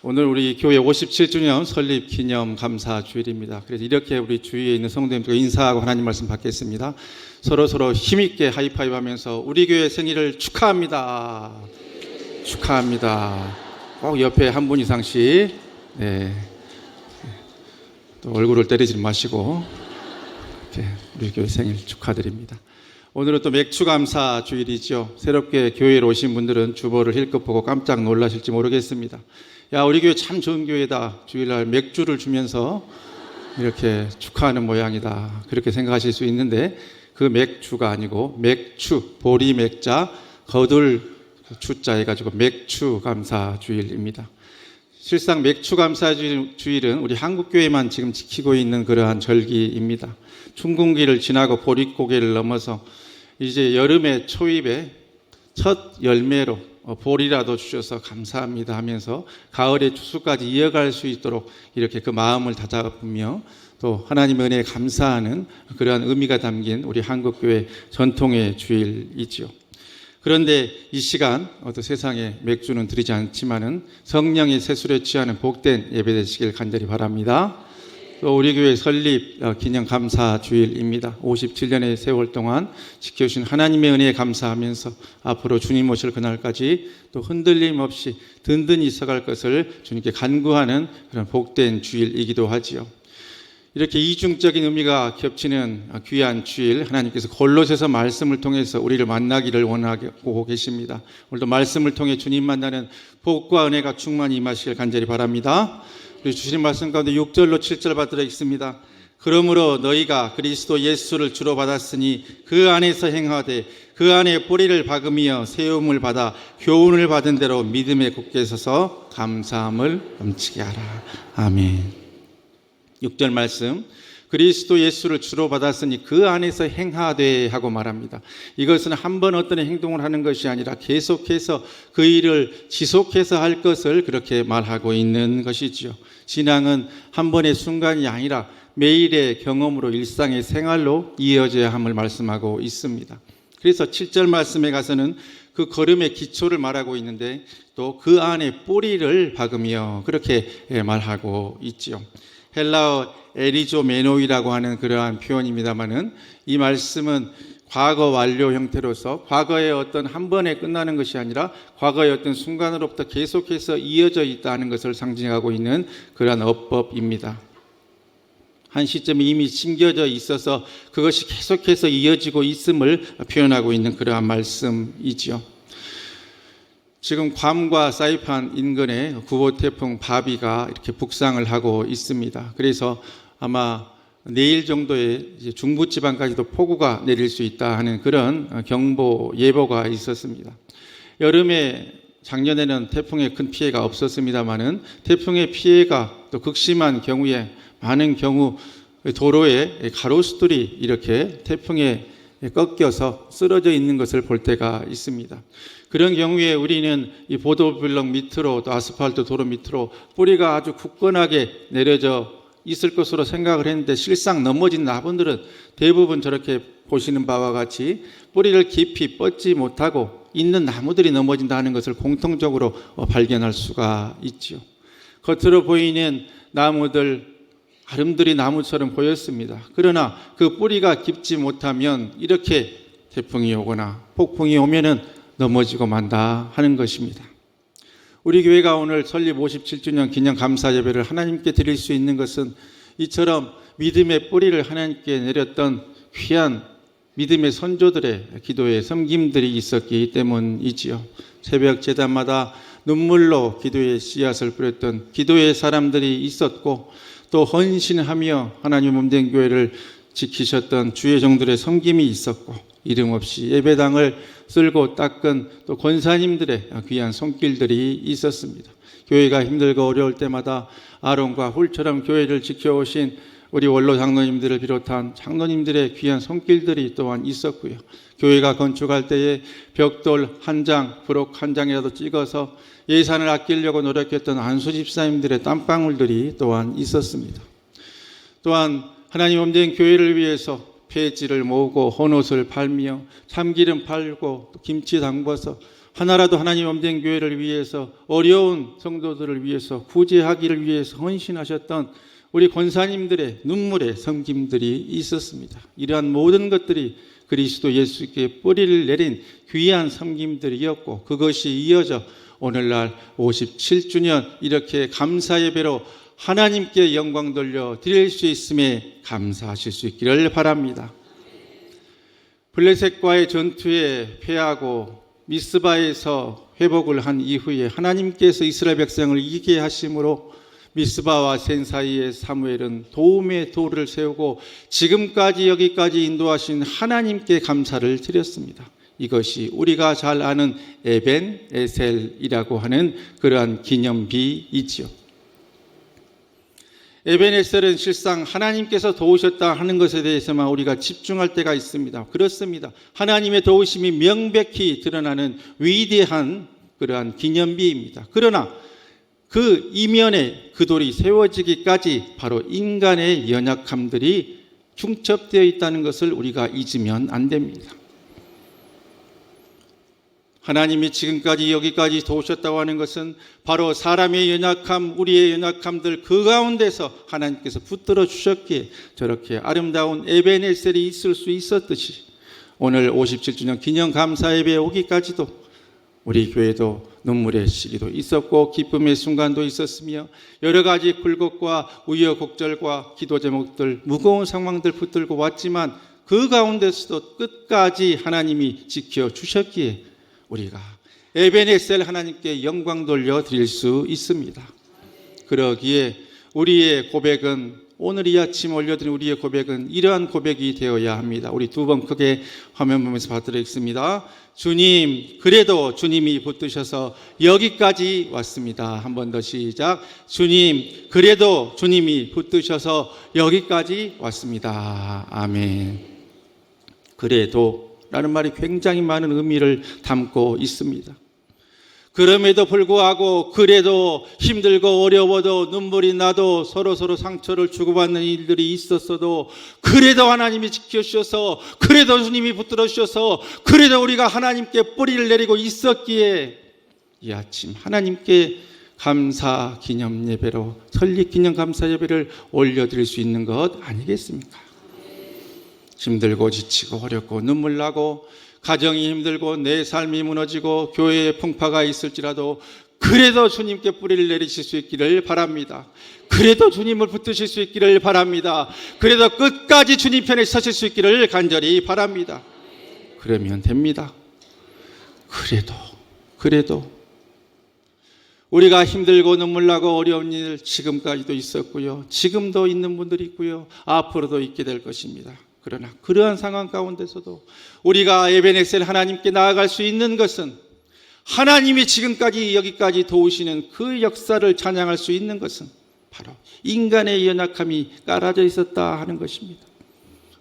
오늘 우리 교회 57주년 설립 기념 감사 주일입니다. 그래서 이렇게 우리 주위에 있는 성도님들과 인사하고 하나님 말씀 받겠습니다. 서로 힘있게 하이파이브 하면서 우리 교회 생일을 축하합니다. 축하합니다. 꼭 옆에 한 분 이상씩, 또 얼굴을 때리지 마시고, 이렇게 우리 교회 생일 축하드립니다. 오늘은 또 맥주 감사 주일이죠. 새롭게 교회로 오신 분들은 주보를 힐끗 보고 깜짝 놀라실지 모르겠습니다. 야, 우리 교회 참 좋은 교회다. 주일날 맥주를 주면서 이렇게 축하하는 모양이다. 그렇게 생각하실 수 있는데 그 맥주가 아니고 맥추, 보리 맥자, 거둘 추자 해가지고 맥주 감사 주일입니다. 실상 맥주 감사 주일은 우리 한국교회만 지금 지키고 있는 그러한 절기입니다. 춘궁기를 지나고 보릿고개를 넘어서 이제 여름의 초입에 첫 열매로 볼이라도 주셔서 감사합니다 하면서 가을의 추수까지 이어갈 수 있도록 이렇게 그 마음을 다잡으며 또 하나님의 은혜에 감사하는 그러한 의미가 담긴 우리 한국교회 전통의 주일이죠. 그런데 이 시간 세상에 맥주는 드리지 않지만은 성령의 세술에 취하는 복된 예배 되시길 간절히 바랍니다. 또 우리 교회 설립 기념 감사 주일입니다. 57년의 세월 동안 지켜주신 하나님의 은혜에 감사하면서 앞으로 주님 오실 그날까지 또 흔들림 없이 든든히 있어갈 것을 주님께 간구하는 그런 복된 주일이기도 하지요. 이렇게 이중적인 의미가 겹치는 귀한 주일, 하나님께서 골로새서 말씀을 통해서 우리를 만나기를 원하고 계십니다. 오늘도 말씀을 통해 주님 만나는 복과 은혜가 충만히 임하시길 간절히 바랍니다. 우리 주신 말씀 가운데 6절로 7절 받들어 있습니다. 그러므로 너희가 그리스도 예수를 주로 받았으니 그 안에서 행하되 그 안에 뿌리를 박으며 세움을 받아 교훈을 받은 대로 믿음에 굳게 서서 감사함을 넘치게 하라. 아멘. 6절 말씀, 그리스도 예수를 주로 받았으니 그 안에서 행하되 하고 말합니다. 이것은 한 번 어떤 행동을 하는 것이 아니라 계속해서 그 일을 지속해서 할 것을 그렇게 말하고 있는 것이지요. 신앙은 한 번의 순간이 아니라 매일의 경험으로 일상의 생활로 이어져야 함을 말씀하고 있습니다. 그래서 7절 말씀에 가서는 그 걸음의 기초를 말하고 있는데 또 그 안에 뿌리를 박으며 그렇게 말하고 있지요. 헬라어 에리조메노이라고 하는 그러한 표현입니다만은 이 말씀은 과거 완료 형태로서 과거의 어떤 한 번에 끝나는 것이 아니라 과거의 어떤 순간으로부터 계속해서 이어져 있다는 것을 상징하고 있는 그러한 어법입니다. 한 시점에 이미 심겨져 있어서 그것이 계속해서 이어지고 있음을 표현하고 있는 그러한 말씀이지요. 지금 괌과 사이판 인근에 9호 태풍 바비가 이렇게 북상을 하고 있습니다. 그래서 아마 내일 정도에 이제 중부지방까지도 폭우가 내릴 수 있다 하는 그런 경보 예보가 있었습니다. 여름에 작년에는 태풍에 큰 피해가 없었습니다만은 태풍의 피해가 또 극심한 경우에 많은 경우 도로에 가로수들이 이렇게 태풍에 꺾여서 쓰러져 있는 것을 볼 때가 있습니다. 그런 경우에 우리는 이 보도블럭 밑으로 또 아스팔트 도로 밑으로 뿌리가 아주 굳건하게 내려져 있을 것으로 생각을 했는데 실상 넘어진 나무들은 대부분 저렇게 보시는 바와 같이 뿌리를 깊이 뻗지 못하고 있는 나무들이 넘어진다는 것을 공통적으로 발견할 수가 있죠. 겉으로 보이는 나무들 아름드리 나무처럼 보였습니다. 그러나 그 뿌리가 깊지 못하면 이렇게 태풍이 오거나 폭풍이 오면은 넘어지고 만다 하는 것입니다. 우리 교회가 오늘 설립 57주년 기념 감사 예배를 하나님께 드릴 수 있는 것은 이처럼 믿음의 뿌리를 하나님께 내렸던 귀한 믿음의 선조들의 기도의 섬김들이 있었기 때문이지요. 새벽 제단마다 눈물로 기도의 씨앗을 뿌렸던 기도의 사람들이 있었고 또 헌신하며 하나님 몸된 교회를 지키셨던 주의 종들의 섬김이 있었고 이름 없이 예배당을 쓸고 닦은 또 권사님들의 귀한 손길들이 있었습니다. 교회가 힘들고 어려울 때마다 아론과 훌처럼 교회를 지켜오신 우리 원로 장로님들을 비롯한 장로님들의 귀한 손길들이 또한 있었고요. 교회가 건축할 때에 벽돌 한 장, 부록 한 장이라도 찍어서 예산을 아끼려고 노력했던 안수 집사님들의 땀방울들이 또한 있었습니다. 또한 하나님 몸된 교회를 위해서 폐지를 모으고 헌옷을 팔며 참기름 팔고 김치 담궈서 하나라도 하나님 엄된 교회를 위해서, 어려운 성도들을 위해서, 구제하기를 위해서 헌신하셨던 우리 권사님들의 눈물의 섬김들이 있었습니다. 이러한 모든 것들이 그리스도 예수께 뿌리를 내린 귀한 섬김들이었고, 그것이 이어져 오늘날 57주년 이렇게 감사 예배로 하나님께 영광 돌려 드릴 수 있음에 감사하실 수 있기를 바랍니다. 블레셋과의 전투에 패하고 미스바에서 회복을 한 이후에 하나님께서 이스라엘 백성을 이기게 하심으로 미스바와 센 사이에 사무엘은 도움의 돌을 세우고 지금까지 여기까지 인도하신 하나님께 감사를 드렸습니다. 이것이 우리가 잘 아는 에벤 에셀이라고 하는 그러한 기념비이지요. 에벤 에셀은 실상 하나님께서 도우셨다 하는 것에 대해서만 우리가 집중할 때가 있습니다. 그렇습니다. 하나님의 도우심이 명백히 드러나는 위대한 그러한 기념비입니다. 그러나 그 이면에 그 돌이 세워지기까지 바로 인간의 연약함들이 중첩되어 있다는 것을 우리가 잊으면 안 됩니다. 하나님이 지금까지 여기까지 도우셨다고 하는 것은 바로 사람의 연약함, 우리의 연약함들 그 가운데서 하나님께서 붙들어 주셨기에 저렇게 아름다운 에벤에셀이 있을 수 있었듯이 오늘 57주년 기념 감사 예배에 오기까지도 우리 교회도 눈물의 시기도 있었고 기쁨의 순간도 있었으며 여러 가지 굴곡과 우여곡절과 기도 제목들, 무거운 상황들 붙들고 왔지만 그 가운데서도 끝까지 하나님이 지켜주셨기에 우리가 에벤에셀 하나님께 영광 돌려 드릴 수 있습니다. 그러기에 우리의 고백은, 오늘 이 아침 올려드린 우리의 고백은 이러한 고백이 되어야 합니다. 우리 두 번 크게 화면 보면서 받들겠습니다. 주님, 그래도 주님이 붙드셔서 여기까지 왔습니다. 한 번 더 시작. 주님, 그래도 주님이 붙드셔서 여기까지 왔습니다. 아멘. 그래도 라는 말이 굉장히 많은 의미를 담고 있습니다. 그럼에도 불구하고 그래도 힘들고 어려워도 눈물이 나도 서로 상처를 주고받는 일들이 있었어도 그래도 하나님이 지켜주셔서, 그래도 주님이 붙들어 주셔서, 그래도 우리가 하나님께 뿌리를 내리고 있었기에 이 아침 하나님께 감사 기념 예배로, 설립 기념 감사 예배를 올려드릴 수 있는 것 아니겠습니까? 힘들고 지치고 어렵고 눈물 나고 가정이 힘들고 내 삶이 무너지고 교회에 풍파가 있을지라도 그래도 주님께 뿌리를 내리실 수 있기를 바랍니다. 그래도 주님을 붙드실 수 있기를 바랍니다. 그래도 끝까지 주님 편에 서실 수 있기를 간절히 바랍니다. 그러면 됩니다. 그래도 우리가 힘들고 눈물 나고 어려운 일 지금까지도 있었고요, 지금도 있는 분들이 있고요, 앞으로도 있게 될 것입니다. 그러나 그러한 상황 가운데서도 우리가 에벤에셀 하나님께 나아갈 수 있는 것은, 하나님이 지금까지 여기까지 도우시는 그 역사를 찬양할 수 있는 것은 바로 인간의 연약함이 깔아져 있었다 하는 것입니다.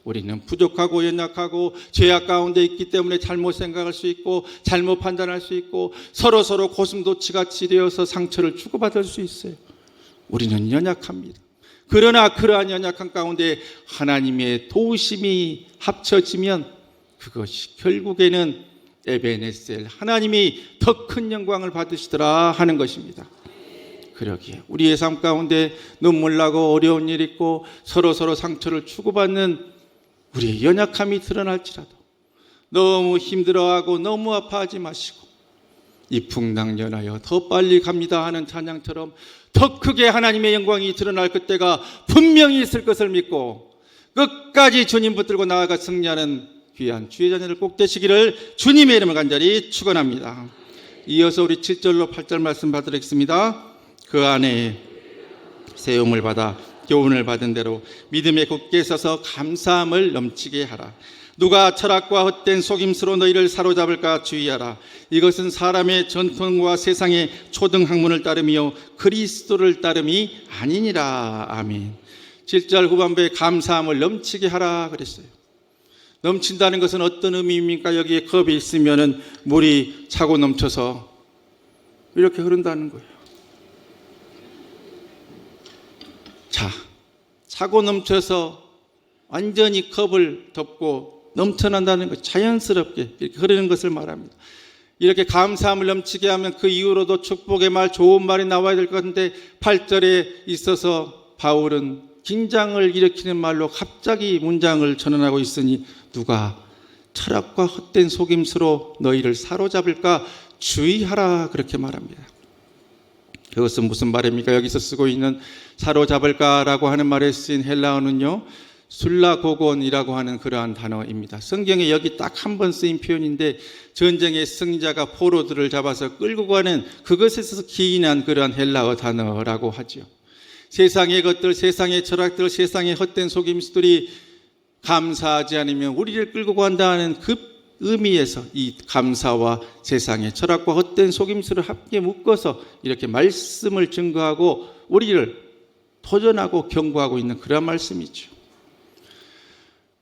우리는 부족하고 연약하고 죄악 가운데 있기 때문에 잘못 생각할 수 있고 잘못 판단할 수 있고 서로 고슴도치같이 되어서 상처를 주고받을 수 있어요. 우리는 연약합니다. 그러나 그러한 연약한 가운데 하나님의 도우심이 합쳐지면 그것이 결국에는 에벤에셀, 하나님이 더 큰 영광을 받으시더라 하는 것입니다. 그러기에 우리의 삶 가운데 눈물 나고 어려운 일 있고 서로 상처를 주고받는 우리의 연약함이 드러날지라도 너무 힘들어하고 너무 아파하지 마시고 이풍당연하여 더 빨리 갑니다 하는 찬양처럼 더 크게 하나님의 영광이 드러날 그때가 분명히 있을 것을 믿고 끝까지 주님 붙들고 나아가 승리하는 귀한 주의 자녀들 꼭 되시기를 주님의 이름을 간절히 축원합니다. 이어서 우리 7절로 8절 말씀 받으겠습니다. 그 안에 세움을 받아 교훈을 받은 대로 믿음에 굳게 서서 감사함을 넘치게 하라. 누가 철학과 헛된 속임수로 너희를 사로잡을까 주의하라. 이것은 사람의 전통과 세상의 초등학문을 따름이요 그리스도를 따름이 아니니라. 아멘. 7절 후반부에 감사함을 넘치게 하라 그랬어요. 넘친다는 것은 어떤 의미입니까? 여기에 컵이 있으면 물이 차고 넘쳐서 이렇게 흐른다는 거예요. 자, 차고 넘쳐서 완전히 컵을 덮고 넘쳐난다는 것, 자연스럽게 이렇게 흐르는 것을 말합니다. 이렇게 감사함을 넘치게 하면 그 이후로도 축복의 말, 좋은 말이 나와야 될 것 같은데 8절에 있어서 바울은 긴장을 일으키는 말로 갑자기 문장을 전환하고 있으니 누가 철학과 헛된 속임수로 너희를 사로잡을까 주의하라 그렇게 말합니다. 그것은 무슨 말입니까? 여기서 쓰고 있는 사로잡을까라고 하는 말에 쓰인 헬라어는요, 술라고곤이라고 하는 그러한 단어입니다. 성경에 여기 딱 한 번 쓰인 표현인데 전쟁의 승리자가 포로들을 잡아서 끌고 가는 그것에서 기인한 그러한 헬라어 단어라고 하죠. 세상의 것들, 세상의 철학들, 세상의 헛된 속임수들이 감사하지 않으면 우리를 끌고 간다는 그 의미에서 이 감사와 세상의 철학과 헛된 속임수를 함께 묶어서 이렇게 말씀을 증거하고 우리를 도전하고 경고하고 있는 그런 말씀이죠.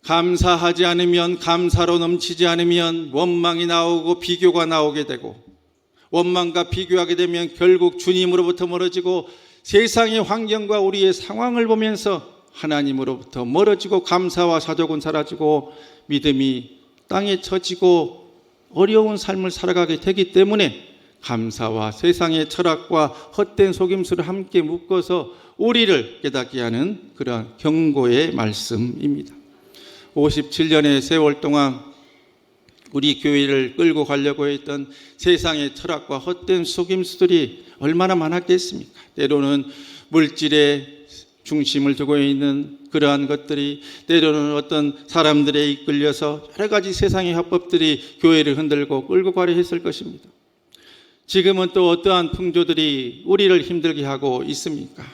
감사하지 않으면, 감사로 넘치지 않으면 원망이 나오고 비교가 나오게 되고, 원망과 비교하게 되면 결국 주님으로부터 멀어지고 세상의 환경과 우리의 상황을 보면서 하나님으로부터 멀어지고 감사와 사족은 사라지고 믿음이 땅에 처지고 어려운 삶을 살아가게 되기 때문에 감사와 세상의 철학과 헛된 속임수를 함께 묶어서 우리를 깨닫게 하는 그러한 경고의 말씀입니다. 57년의 세월 동안 우리 교회를 끌고 가려고 했던 세상의 철학과 헛된 속임수들이 얼마나 많았겠습니까? 때로는 물질의 중심을 두고 있는 그러한 것들이, 때로는 어떤 사람들에 이끌려서 여러 가지 세상의 합법들이 교회를 흔들고 끌고 가려 했을 것입니다. 지금은 또 어떠한 풍조들이 우리를 힘들게 하고 있습니까?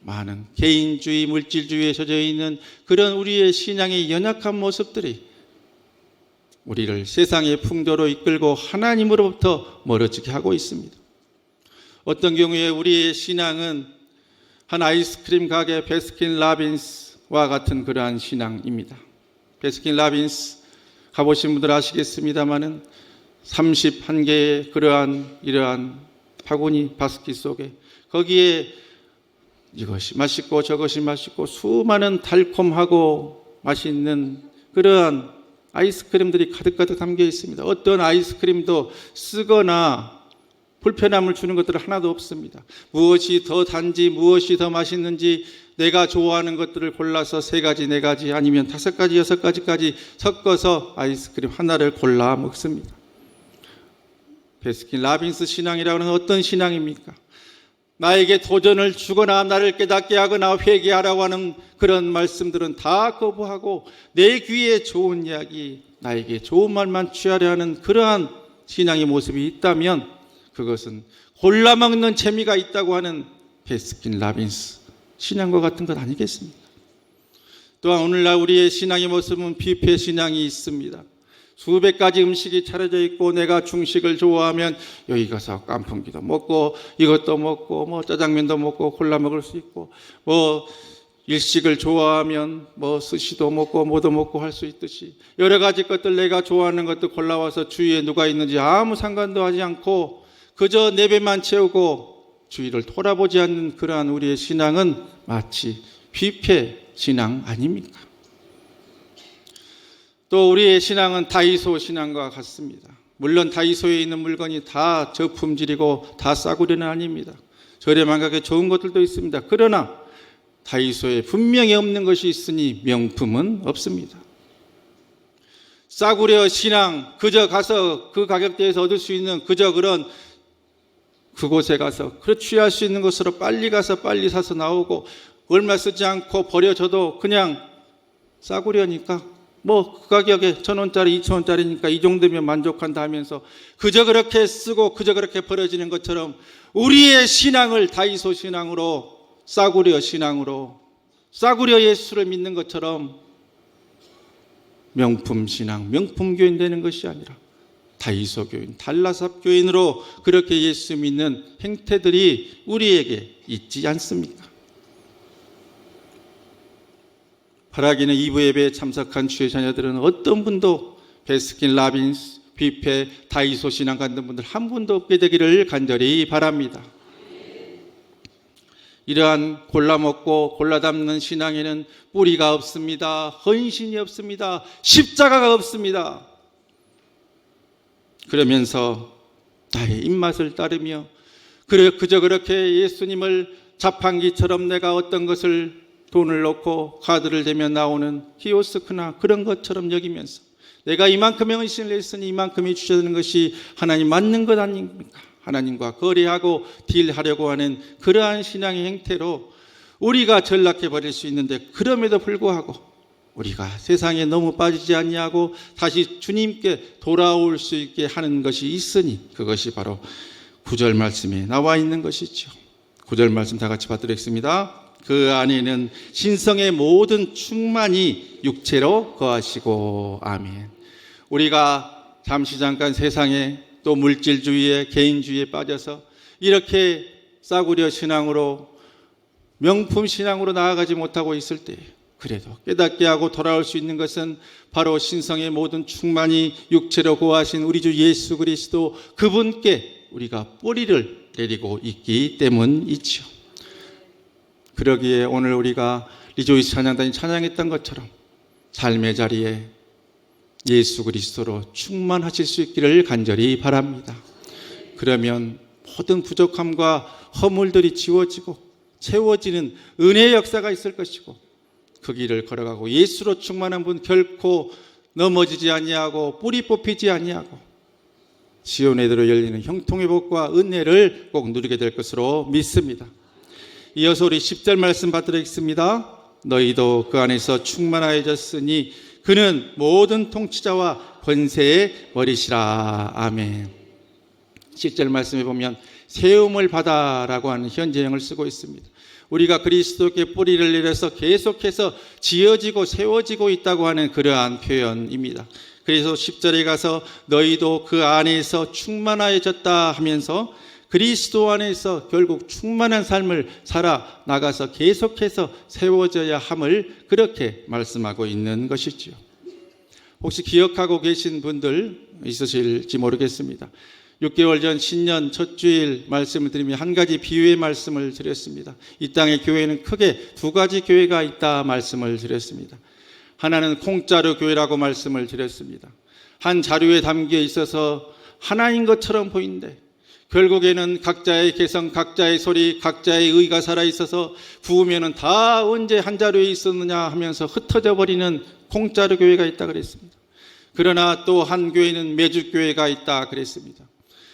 많은 개인주의, 물질주의에 젖어 있는 그런 우리의 신앙의 연약한 모습들이 우리를 세상의 풍조로 이끌고 하나님으로부터 멀어지게 하고 있습니다. 어떤 경우에 우리의 신앙은 한 아이스크림 가게 베스킨 라빈스와 같은 그러한 신앙입니다. 베스킨 라빈스 가보신 분들 아시겠습니다마는 31개의 이러한 바구니 바스켓 속에 거기에 이것이 맛있고 저것이 맛있고 수많은 달콤하고 맛있는 그러한 아이스크림들이 가득가득 담겨 있습니다. 어떤 아이스크림도 쓰거나 불편함을 주는 것들은 하나도 없습니다. 무엇이 더 단지 무엇이 더 맛있는지 내가 좋아하는 것들을 골라서 3가지, 4가지 아니면 5가지, 6가지까지 섞어서 아이스크림 하나를 골라 먹습니다. 베스킨 라빈스 신앙이라고 하는 어떤 신앙입니까? 나에게 도전을 주거나 나를 깨닫게 하거나 회개하라고 하는 그런 말씀들은 다 거부하고 내 귀에 좋은 이야기, 나에게 좋은 말만 취하려 하는 그러한 신앙의 모습이 있다면 그것은 골라먹는 재미가 있다고 하는 베스킨 라빈스 신앙과 같은 것 아니겠습니까? 또한 오늘날 우리의 신앙의 모습은 뷔페 신앙이 있습니다. 수백 가지 음식이 차려져 있고 내가 중식을 좋아하면 여기 가서 깐풍기도 먹고 이것도 먹고 뭐 짜장면도 먹고 골라 먹을 수 있고 뭐 일식을 좋아하면 뭐 스시도 먹고 뭐도 먹고 할 수 있듯이 여러 가지 것들 내가 좋아하는 것도 골라와서 주위에 누가 있는지 아무 상관도 하지 않고 그저 내 배만 채우고 주위를 돌아보지 않는 그러한 우리의 신앙은 마치 뷔페 신앙 아닙니까? 또 우리의 신앙은 다이소 신앙과 같습니다. 물론 다이소에 있는 물건이 다 저품질이고 다 싸구려는 아닙니다. 저렴한 가격에 좋은 것들도 있습니다. 그러나 다이소에 분명히 없는 것이 있으니 명품은 없습니다. 싸구려 신앙, 그저 가서 그 가격대에서 얻을 수 있는 그저 그런 그곳에 가서 취할 수 있는 것으로 빨리 가서 빨리 사서 나오고 얼마 쓰지 않고 버려져도 그냥 싸구려니까 뭐 그 가격에 1,000원짜리 2,000원짜리니까 이 정도면 만족한다 하면서 그저 그렇게 쓰고 그저 그렇게 버려지는 것처럼 우리의 신앙을 다이소 신앙으로 싸구려 신앙으로 싸구려 예수를 믿는 것처럼 명품 신앙, 명품 교인 되는 것이 아니라 다이소 교인, 달라삽 교인으로 그렇게 예수 믿는 행태들이 우리에게 있지 않습니까? 바라기는 2부 예배에 참석한 주의 자녀들은 어떤 분도 베스킨 라빈스, 뷔페, 다이소 신앙 같은 분들 한 분도 없게 되기를 간절히 바랍니다. 이러한 골라먹고 골라담는 신앙에는 뿌리가 없습니다. 헌신이 없습니다. 십자가가 없습니다. 그러면서 나의 입맛을 따르며 그저 그렇게 예수님을 자판기처럼 내가 어떤 것을 돈을 넣고 카드를 대면 나오는 키오스크나 그런 것처럼 여기면서 내가 이만큼의 헌신을 했으니 이만큼이 주셔야 되는 것이 하나님 맞는 것 아닙니까? 하나님과 거래하고 딜하려고 하는 그러한 신앙의 행태로 우리가 전락해 버릴 수 있는데, 그럼에도 불구하고 우리가 세상에 너무 빠지지 아니하고 다시 주님께 돌아올 수 있게 하는 것이 있으니 그것이 바로 9절 말씀에 나와 있는 것이죠. 9절 말씀 다 같이 받들겠습니다. 그 안에는 신성의 모든 충만이 육체로 거하시고. 아멘. 우리가 잠시 잠깐 세상에 또 물질주의에 개인주의에 빠져서 이렇게 싸구려 신앙으로 명품 신앙으로 나아가지 못하고 있을 때, 그래도 깨닫게 하고 돌아올 수 있는 것은 바로 신성의 모든 충만이 육체로 거하신 우리 주 예수 그리스도 그분께 우리가 뿌리를 내리고 있기 때문이지요. 그러기에 오늘 우리가 리조이스 찬양단이 찬양했던 것처럼 삶의 자리에 예수 그리스도로 충만하실 수 있기를 간절히 바랍니다. 그러면 모든 부족함과 허물들이 지워지고 채워지는 은혜의 역사가 있을 것이고, 그 길을 걸어가고 예수로 충만한 분 결코 넘어지지 아니하고 뿌리 뽑히지 아니하고 시온의 대로 열리는 형통의 복과 은혜를 꼭 누리게 될 것으로 믿습니다. 이어서 우리 10절 말씀 받들겠습니다. 너희도 그 안에서 충만하여졌으니 그는 모든 통치자와 권세의 머리시라. 아멘. 10절 말씀에 보면 세움을 받아라고 하는 현재형을 쓰고 있습니다. 우리가 그리스도께 뿌리를 내려서 계속해서 지어지고 세워지고 있다고 하는 그러한 표현입니다. 그래서 10절에 가서 너희도 그 안에서 충만하여졌다 하면서 그리스도 안에서 결국 충만한 삶을 살아 나가서 계속해서 세워져야 함을 그렇게 말씀하고 있는 것이지요. 혹시 기억하고 계신 분들 있으실지 모르겠습니다. 6개월 전 신년 첫 주일 말씀을 드리며 한 가지 비유의 말씀을 드렸습니다. 이 땅의 교회는 크게 두 가지 교회가 있다 말씀을 드렸습니다. 하나는 콩자루 교회라고 말씀을 드렸습니다. 한 자루에 담겨 있어서 하나인 것처럼 보이는데 결국에는 각자의 개성, 각자의 소리, 각자의 의가 살아있어서 부으면 다 언제 한 자루에 있었느냐 하면서 흩어져 버리는 콩자루 교회가 있다 그랬습니다. 그러나 또 한 교회는 메주교회가 있다 그랬습니다.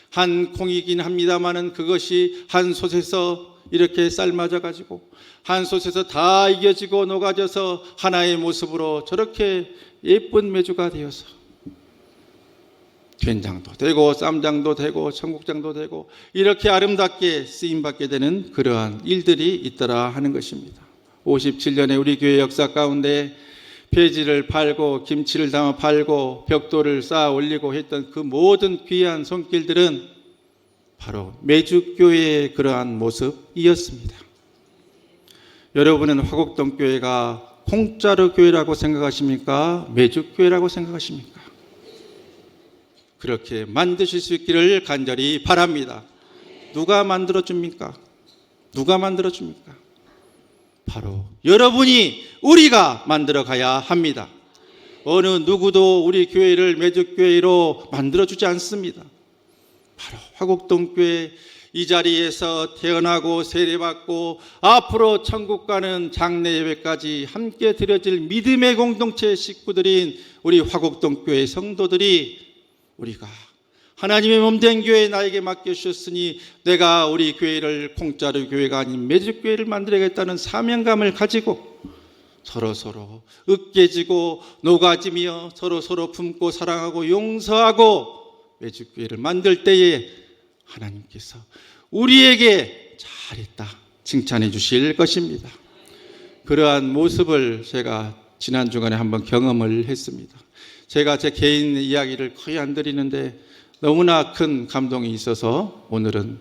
한 콩이긴 합니다마는 그것이 한 솥에서 이렇게 삶아져 가지고 한 솥에서 다 이겨지고 녹아져서 하나의 모습으로 저렇게 예쁜 메주가 되어서 된장도 되고 쌈장도 되고 청국장도 되고 이렇게 아름답게 쓰임받게 되는 그러한 일들이 있더라 하는 것입니다. 57년의 우리 교회 역사 가운데 폐지를 팔고 김치를 담아 팔고 벽돌을 쌓아 올리고 했던 그 모든 귀한 손길들은 바로 메주교회의 그러한 모습이었습니다. 여러분은 화곡동 교회가 콩자루 교회라고 생각하십니까? 메주교회라고 생각하십니까? 그렇게 만드실 수 있기를 간절히 바랍니다. 누가 만들어줍니까? 누가 만들어줍니까? 바로 여러분이, 우리가 만들어 가야 합니다. 어느 누구도 우리 교회를 메주교회로 만들어주지 않습니다. 바로 화곡동교회 이 자리에서 태어나고 세례받고 앞으로 천국 가는 장례 예배까지 함께 드려질 믿음의 공동체 식구들인 우리 화곡동교회 성도들이, 우리가 하나님의 몸된 교회 나에게 맡겨주셨으니 내가 우리 교회를 콩자루 교회가 아닌 메주교회를 만들어야겠다는 사명감을 가지고 서로서로 으깨지고 녹아지며 서로서로 품고 사랑하고 용서하고 메주교회를 만들 때에 하나님께서 우리에게 잘했다 칭찬해 주실 것입니다. 그러한 모습을 제가 지난 주간에 한번 경험을 했습니다. 제가 제 개인 이야기를 거의 안 드리는데 너무나 큰 감동이 있어서 오늘은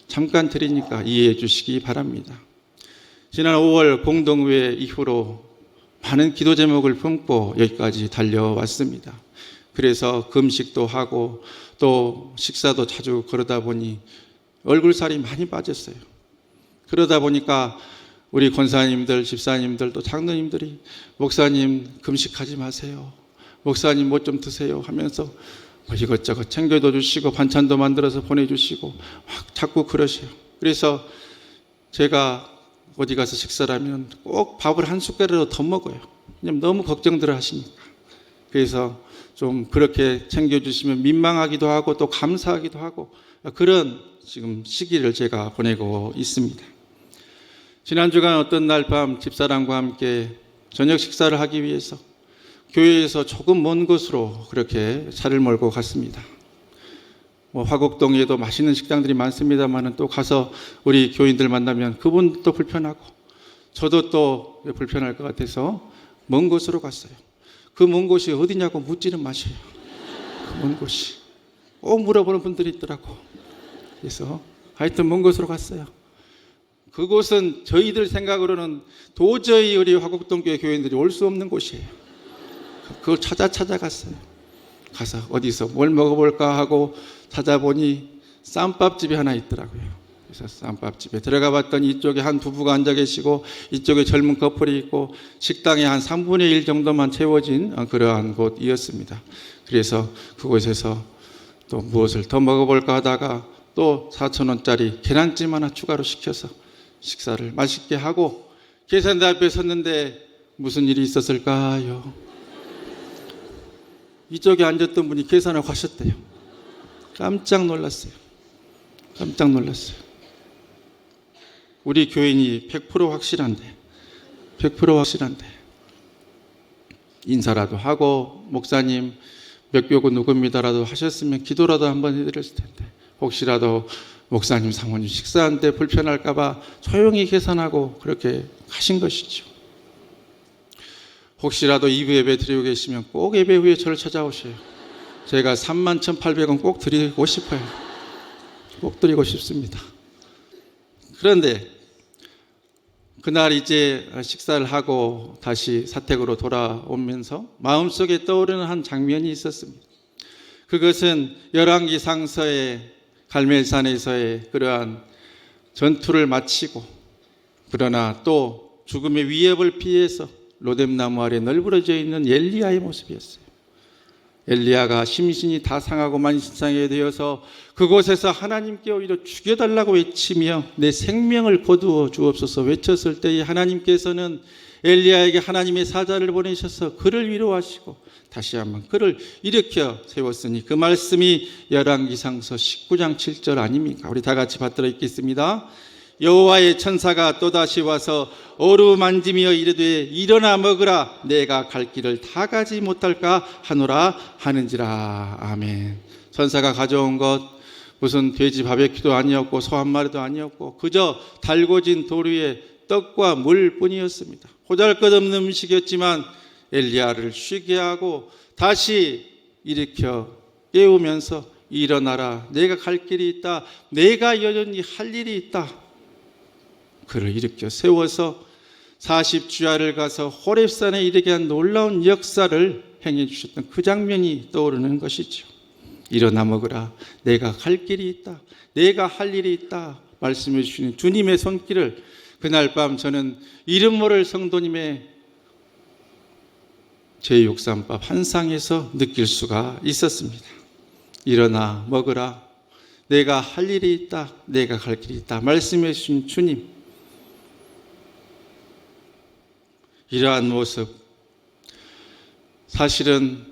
잠깐 드리니까 이해해 주시기 바랍니다. 지난 5월 공동회 이후로 많은 기도 제목을 품고 여기까지 달려왔습니다. 그래서 금식도 하고 또 식사도 자주 그러다 보니 얼굴살이 많이 빠졌어요. 그러다 보니까 우리 권사님들, 집사님들, 또 장로님들이 목사님 금식하지 마세요. 목사님 뭐 좀 드세요 하면서 뭐 이것저것 챙겨도 주시고 반찬도 만들어서 보내주시고 막 자꾸 그러세요. 그래서 제가 어디 가서 식사를 하면 꼭 밥을 한 숟가락으로 더 먹어요. 왜냐면 너무 걱정들을 하시니까. 그래서 좀 그렇게 챙겨주시면 민망하기도 하고 또 감사하기도 하고 그런 지금 시기를 제가 보내고 있습니다. 지난 주간 어떤 날 밤 집사람과 함께 저녁 식사를 하기 위해서 교회에서 조금 먼 곳으로 그렇게 차를 몰고 갔습니다. 뭐 화곡동에도 맛있는 식당들이 많습니다만 또 가서 우리 교인들 만나면 그분도 불편하고 저도 또 불편할 것 같아서 먼 곳으로 갔어요. 그 먼 곳이 어디냐고 묻지는 마세요. 그 먼 곳이 꼭 물어보는 분들이 있더라고. 그래서 하여튼 먼 곳으로 갔어요. 그곳은 저희들 생각으로는 도저히 우리 화곡동교회 교인들이 올 수 없는 곳이에요. 그걸 찾아갔어요. 가서 어디서 뭘 먹어볼까 하고 찾아보니 쌈밥집이 하나 있더라고요. 그래서 쌈밥집에 들어가 봤더니 이쪽에 한 부부가 앉아 계시고 이쪽에 젊은 커플이 있고 식당이 한 3분의 1 정도만 채워진 그러한 곳이었습니다. 그래서 그곳에서 또 무엇을 더 먹어볼까 하다가 또 4,000원짜리 계란찜 하나 추가로 시켜서 식사를 맛있게 하고 계산대 앞에 섰는데 무슨 일이 있었을까요? 이쪽에 앉았던 분이 계산을 하셨대요. 깜짝 놀랐어요. 깜짝 놀랐어요. 우리 교인이 100% 확실한데 인사라도 하고 목사님 몇 교구 누굽니다라도 하셨으면 기도라도 한번 해드렸을 텐데 혹시라도 목사님 사모님 식사하는데 불편할까 봐 조용히 계산하고 그렇게 가신 것이죠. 혹시라도 2부 예배 드리고 계시면 꼭 예배 후에 저를 찾아오셔요. 제가 31,800원 꼭 드리고 싶어요. 꼭 드리고 싶습니다. 그런데 그날 이제 식사를 하고 다시 사택으로 돌아오면서 마음속에 떠오르는 한 장면이 있었습니다. 그것은 열왕기상서의 갈멜산에서의 그러한 전투를 마치고 그러나 또 죽음의 위협을 피해서 로뎀나무 아래 널브러져 있는 엘리야의 모습이었어요. 엘리야가 심신이 다 상하고 만신창이 되어서 그곳에서 하나님께 오히려 죽여달라고 외치며 내 생명을 거두어 주옵소서 외쳤을 때에 하나님께서는 엘리야에게 하나님의 사자를 보내셔서 그를 위로하시고 다시 한번 그를 일으켜 세웠으니 그 말씀이 열왕기상서 19장 7절 아닙니까? 우리 다 같이 받들어 읽겠습니다. 여호와의 천사가 또다시 와서 어루만지며 이르되 일어나 먹으라 내가 갈 길을 다 가지 못할까 하노라 하는지라. 아멘. 천사가 가져온 것 무슨 돼지 바베큐도 아니었고 소 한 마리도 아니었고 그저 달궈진 돌 위에 떡과 물 뿐이었습니다. 보잘것없는 음식이었지만 엘리야를 쉬게 하고 다시 일으켜 깨우면서 일어나라 내가 갈 길이 있다 내가 여전히 할 일이 있다. 그를 일으켜 세워서 40주야를 가서 호렙산에 이르게 한 놀라운 역사를 행해 주셨던 그 장면이 떠오르는 것이죠. 일어나 먹으라 내가 갈 길이 있다 내가 할 일이 있다 말씀해 주시는 주님의 손길을 그날 밤 저는 이름 모를 성도님의 제638 환상에서 느낄 수가 있었습니다. 일어나 먹으라 내가 할 일이 있다 내가 갈 길이 있다 말씀해 주신 주님, 이러한 모습 사실은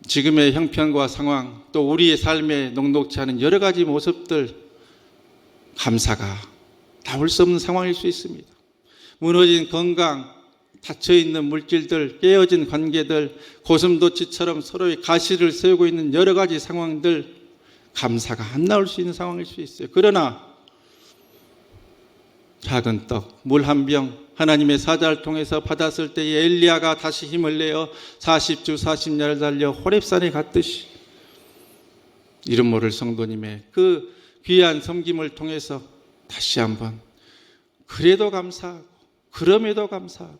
지금의 형편과 상황 또 우리의 삶에 녹록지 않은 여러 가지 모습들 감사가 나올 수 없는 상황일 수 있습니다. 무너진 건강, 닫혀있는 물질들, 깨어진 관계들, 고슴도치처럼 서로의 가시를 세우고 있는 여러 가지 상황들 감사가 안 나올 수 있는 상황일 수 있어요. 그러나 작은 떡, 물 한 병 하나님의 사자를 통해서 받았을 때에 엘리야가 다시 힘을 내어 40주 40야를 달려 호렙산에 갔듯이 이름 모를 성도님의 그 귀한 섬김을 통해서 다시 한번 그래도 감사하고 그럼에도 감사하고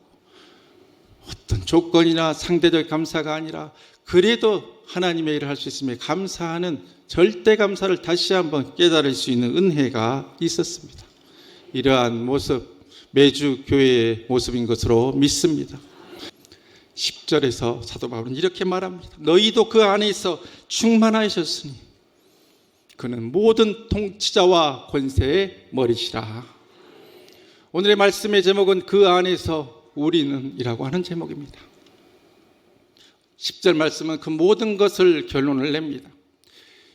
어떤 조건이나 상대적 감사가 아니라 그래도 하나님의 일을 할 수 있음에 감사하는 절대 감사를 다시 한번 깨달을 수 있는 은혜가 있었습니다. 이러한 모습 매주 교회의 모습인 것으로 믿습니다. 10절에서 사도 바울은 이렇게 말합니다. 너희도 그 안에 있어 충만하셨으니 그는 모든 통치자와 권세의 머리시라. 오늘의 말씀의 제목은 그 안에서 우리는 이라고 하는 제목입니다. 10절 말씀은 그 모든 것을 결론을 냅니다.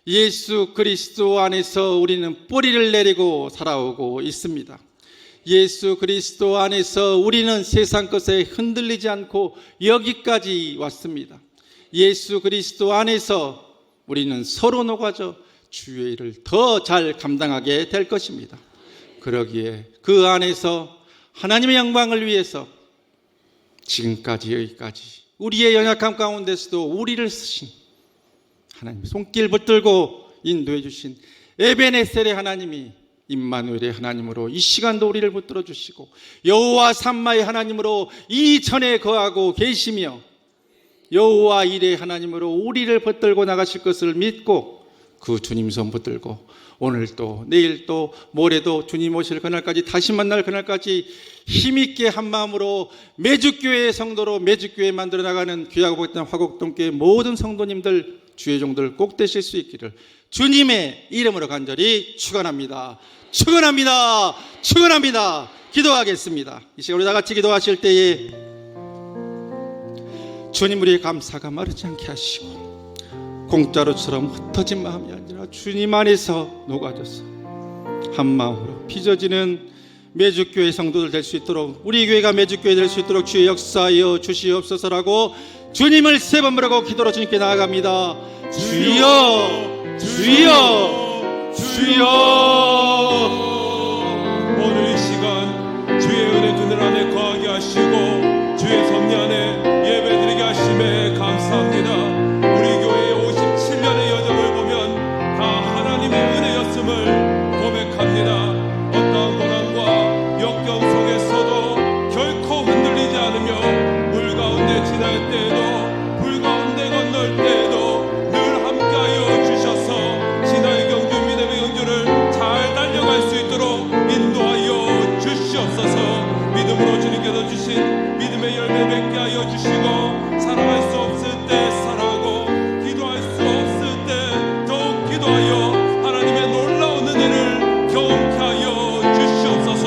예수 그리스도 안에서 우리는 뿌리를 내리고 살아오고 있습니다. 예수 그리스도 안에서 우리는 세상 것에 흔들리지 않고 여기까지 왔습니다. 예수 그리스도 안에서 우리는 서로 녹아져 주의 일을 더 잘 감당하게 될 것입니다. 그러기에 그 안에서 하나님의 영광을 위해서 지금까지 여기까지 우리의 연약함 가운데서도 우리를 쓰신 하나님 손길 붙들고 인도해 주신 에베네셀의 하나님이 임마누엘의 하나님으로 이 시간도 우리를 붙들어 주시고 여호와 삼마의 하나님으로 이 전에 거하고 계시며 여호와 일의 하나님으로 우리를 붙들고 나가실 것을 믿고 그 주님 손 붙들고 오늘 또 내일 또 모레도 주님 오실 그날까지 다시 만날 그날까지 힘있게 한 마음으로 매주교회 성도로 매주교회 만들어 나가는 귀하고 복된 화곡동교회 모든 성도님들 주의 종들 꼭 되실 수 있기를 주님의 이름으로 간절히 축원합니다. 축원합니다. 축원합니다. 기도하겠습니다. 이 시간 우리 다 같이 기도하실 때에 주님 우리의 감사가 마르지 않게 하시고 공짜로처럼 흩어진 마음이 아니라 주님 안에서 녹아져서 한 마음으로 빚어지는 매주교회 성도들 될 수 있도록 우리 교회가 매주교회 될 수 있도록 주의 역사하여 주시옵소서라고 주님을 세 번 부르고 기도로 주님께 나아갑니다. 주여 주여 주여. 오늘 이 시간 주의 은혜 그늘 안에 거하게 하시고 주의 섭리 안에 예배드리게 하심에 감사합니다. 우리 교회의 57년의 여정을 보면 다 하나님의 은혜였음을 고백합니다. 어떠한 고난과 역경 속에서도 결코 흔들리지 않으며 물 가운데 지날 때에도 불 가운데 건널 때에도 늘 함께하여 주셔서 신화의 경주 믿음의 경주를 잘 달려갈 수 있도록 인도하여 주시옵소서. 믿음으로 주님께서 주신 믿음의 열매 맺게 하여 주시고 살아갈 수 없을 때 살아가고 기도할 수 없을 때 더욱 기도하여 하나님의 놀라운 은혜를 경험케 하여 주시옵소서.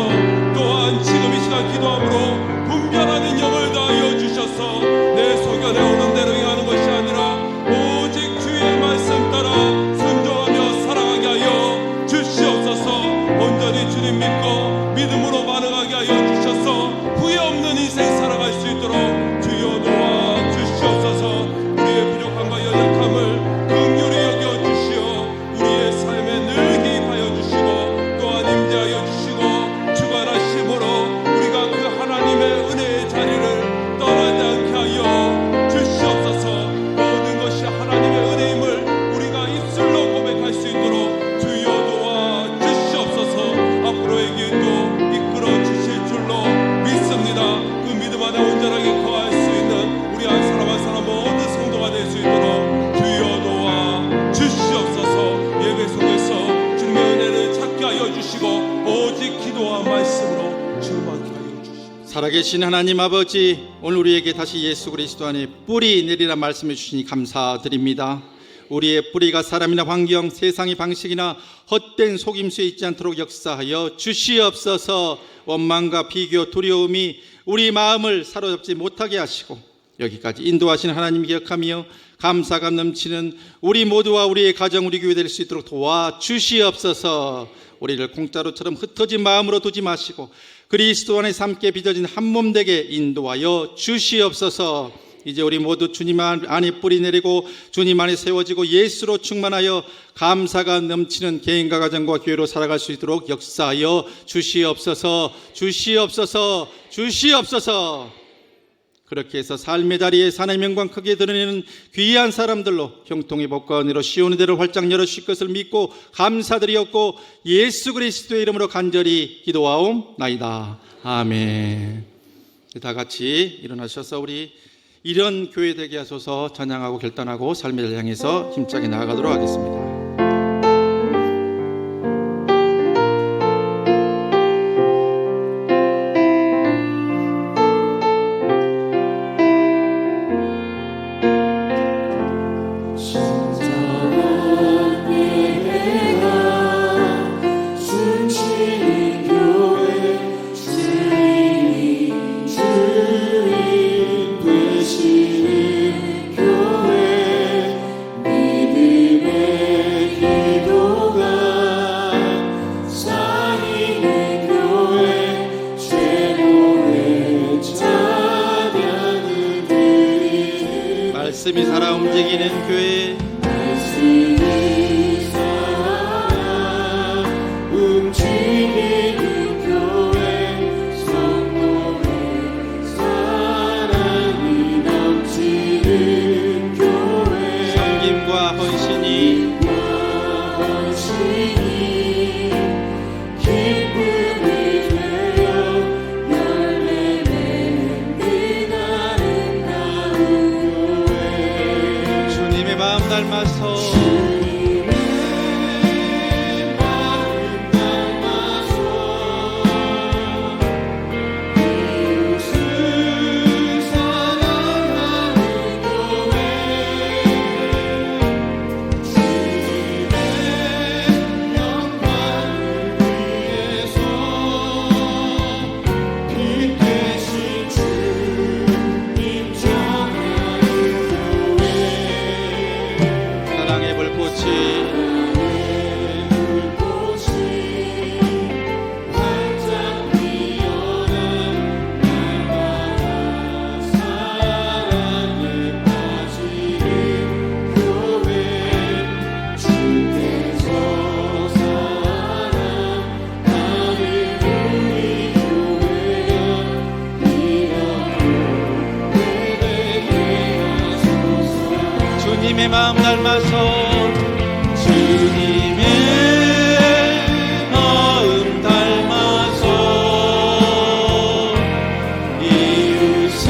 또한 지금 이 시간 기도함으로 분별하는 영을 더하여 주셔서 내 소견에 오는 대로 행하는 것이 아니라 오직 주의 말씀 따라 순종하며 살아가게 하여 주시옵소서. 온전히 주님 믿고 믿음으로 반응하게 하여 주셔서 후회 없는 인생 살아갈 수 있도록 주여 도와 주시옵소서. 우리의 부족함과 연약함을 긍휼히 여겨 주시어 우리의 삶에 늘 개입하여 주시고 또한 임재하여 주시고 주관하심으로 우리가 그 하나님의 은혜의 자리를 떠나지 않게 하여 주시옵소서. 모든 것이 하나님의 은혜임을 우리가 입술로 고백할 수 있도록 주여 도와 주시옵소서. 앞으로의 길도 이끌어 주실 줄로 믿습니다. 그 믿음 안에 온전하게 거할 수 있는 우리 한 사람 한 사람 모든 성도가 될 수 있도록 주여 도와 주시옵소서. 예배 속에서 주님의 은혜를 찾게 하여 주시고 오직 기도와 말씀으로 충만케 하여 주시옵소서. 살아계신 하나님 아버지, 오늘 우리에게 다시 예수 그리스도 안에 뿌리 내리라 말씀해 주시니 감사드립니다. 우리의 뿌리가 사람이나 환경, 세상의 방식이나 헛된 속임수에 있지 않도록 역사하여 주시옵소서. 원망과 비교, 두려움이 우리 마음을 사로잡지 못하게 하시고 여기까지 인도하신 하나님 기억하며 감사가 넘치는 우리 모두와 우리의 가정, 우리 교회 될 수 있도록 도와주시옵소서. 우리를 공짜로처럼 흩어진 마음으로 두지 마시고 그리스도 안에서 함께 빚어진 한 몸 되게 인도하여 주시옵소서. 이제 우리 모두 주님 안에 뿌리 내리고 주님 안에 세워지고 예수로 충만하여 감사가 넘치는 개인과 가정과 교회로 살아갈 수 있도록 역사하여 주시옵소서. 주시옵소서. 주시옵소서. 그렇게 해서 삶의 자리에 하나님의 영광 크게 드러내는 귀한 사람들로 형통의 복과 은혜로 시온의 대를 활짝 열어주실 것을 믿고 감사드리었고 예수 그리스도의 이름으로 간절히 기도하옵나이다. 아멘. 다 같이 일어나셔서 우리 이런 교회 되게 하소서 찬양하고 결단하고 삶의 자리 향해서 힘차게 나아가도록 하겠습니다. 말씀이 살아 움직이는 교회, 말씀이 살아 움직이는 교회, 성도의 사랑이 넘치는 교회, 섬김과 헌신이 기쁨이 되어 열매 맺는 그 아름다운 교회, 주님의 마음 닮아서 사랑의 불꽃이 주님의 마음 닮아서 주님의 마음 닮아서 이웃을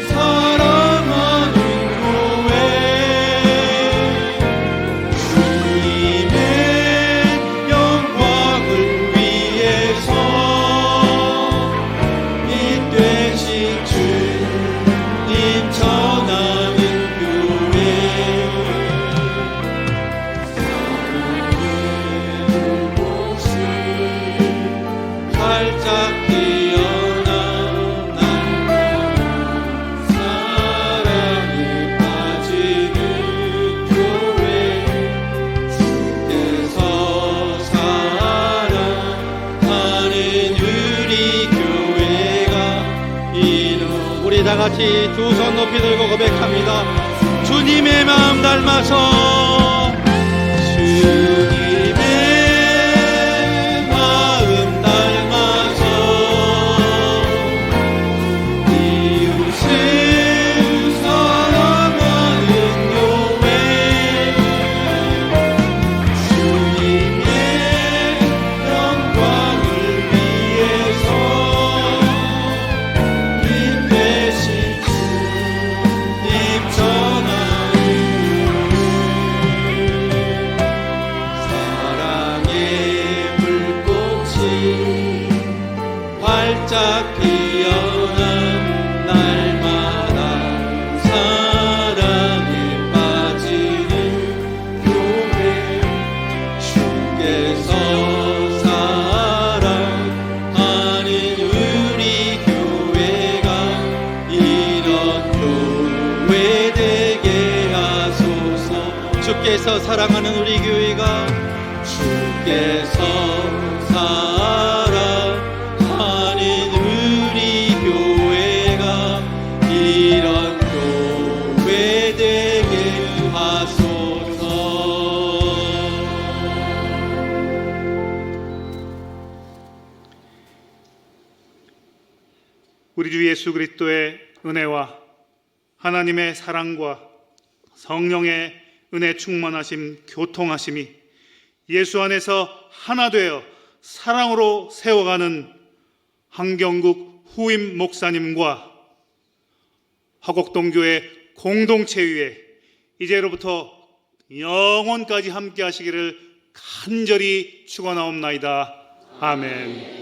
사랑하는 교회, 주님의 영광을 위해서 이 되신 주님 전하는 활짝 피어난 날마다 사랑에 빠지는 교회, 주께서 사랑하는 우리 교회가 우리 다 같이 두 손 높이 들고 고백합니다. 주님의 마음 닮아서 주님의 마음 닮아서 이웃을 사랑하는 교회, 주님의 영광을 위해서 이 되신 주님 전하는 사랑의 불꽃이 활짝 피어난 날마다 사랑에 빠지는 교회, 주께서 사랑하는 우리 교회가 이런 교회 되게 하소서. 주께서 사랑하는 우리 교회가 주께서 사랑하는 우리 교회가 이런 교회 되게 하소서. 우리 주 예수 그리스도의 은혜와 하나님의 사랑과 성령의 은혜 충만하심, 교통하심이 예수 안에서 하나 되어 사랑으로 세워가는 한경국 후임 목사님과 화곡동교회 공동체 위에 이제로부터 영원까지 함께 하시기를 간절히 축원하옵나이다. 아멘.